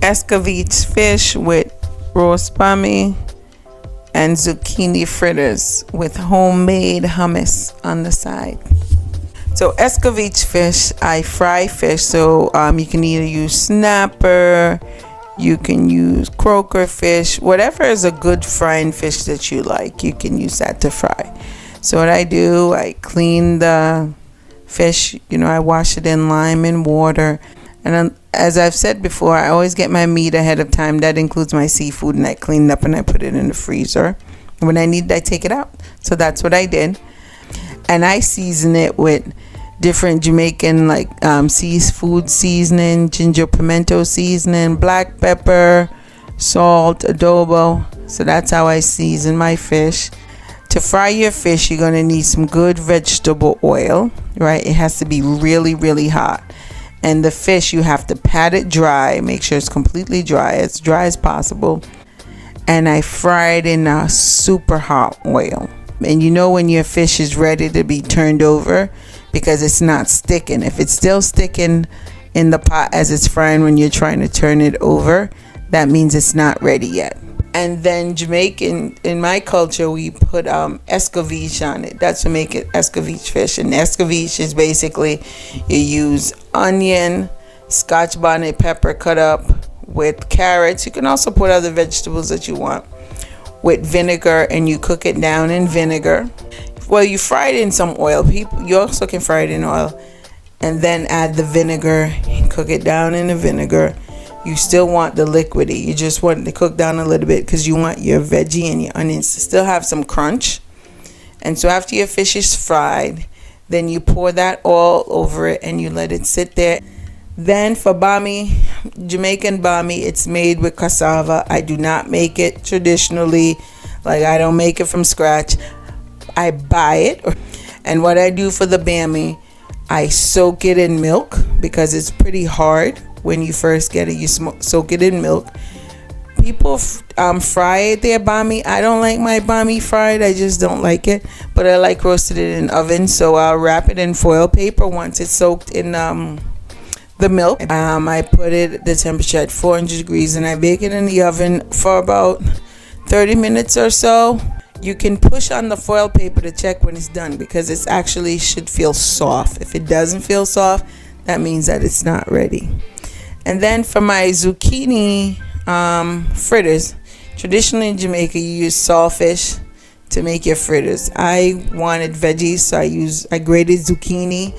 escovitch fish with roast bammy and zucchini fritters with homemade hummus on the side. So escovitch fish, I fry fish. So you can either use snapper, you can use croaker fish, whatever is a good frying fish that you like, you can use that to fry. So what I do, I clean the fish, I wash it in lime and water. And as I've said before, I always get my meat ahead of time. That includes my seafood, and I clean it up and I put it in the freezer. When I need it, I take it out. So that's what I did. And I season it with different Jamaican seafood seasoning, ginger pimento seasoning, black pepper, salt, adobo. So that's how I season my fish. To fry your fish, you're going to need some good vegetable oil, right? It has to be really, really hot. And the fish, you have to pat it dry. Make sure it's completely dry, as dry as possible. And I fry it in a super hot oil. And when your fish is ready to be turned over, because it's not sticking. If it's still sticking in the pot as it's frying when you're trying to turn it over, that means it's not ready yet. And then Jamaican, in my culture, we put escovitch on it. That's what make it escovitch fish. And escovitch is basically, you use onion, scotch bonnet pepper cut up with carrots. You can also put other vegetables that you want, with vinegar, and you cook it down in vinegar. Well, you fry it in some oil. You also can fry it in oil and then add the vinegar and cook it down in the vinegar. You still want the liquidy. You just want it to cook down a little bit because you want your veggie and your onions to still have some crunch. And so after your fish is fried, then you pour that all over it and you let it sit there. Then for bammy, Jamaican bammy, it's made with cassava. I do not make it traditionally. I don't make it from scratch. I buy it. And what I do for the bammy, I soak it in milk because it's pretty hard when you first get it. You soak it in milk. People fry their bammy. I don't like my bammy fried. I just don't like it. But I like roasted it in oven. So I'll wrap it in foil paper once it's soaked in the milk. I put it at the temperature at 400 degrees and I bake it in the oven for about 30 minutes or so. You can push on the foil paper to check when it's done because it actually should feel soft. If it doesn't feel soft, that means that it's not ready. And then for my zucchini fritters, traditionally in Jamaica you use saltfish to make your fritters. I wanted veggies, so I grated zucchini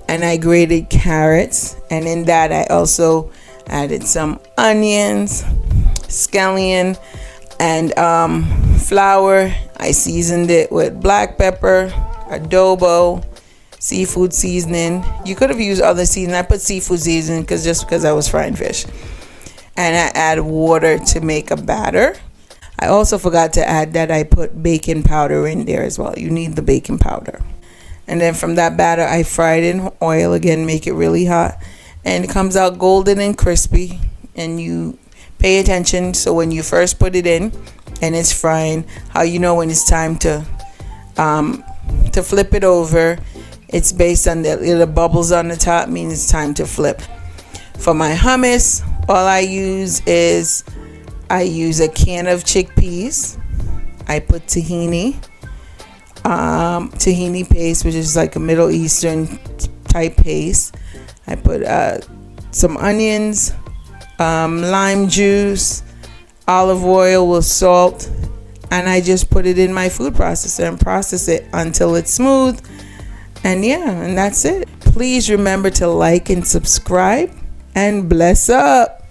and I grated carrots, and in that I also added some onions, scallion, and flour. I seasoned it with black pepper, adobo, seafood seasoning. You could have used other seasoning. I put seafood seasoning because I was frying fish. And I add water to make a batter. I also forgot to add that I put baking powder in there as well. You need the baking powder. And then from that batter, I fry it in oil again, make it really hot. And it comes out golden and crispy. And you pay attention. So when you first put it in and it's frying, how you know when it's time to flip it over. It's based on the little bubbles on the top, means it's time to flip. For my hummus, all I use is a can of chickpeas. I put tahini paste, which is like a Middle Eastern type paste. I put some onions, lime juice, olive oil with salt, and I just put it in my food processor and process it until it's smooth. And that's it. Please remember to like and subscribe, and bless up.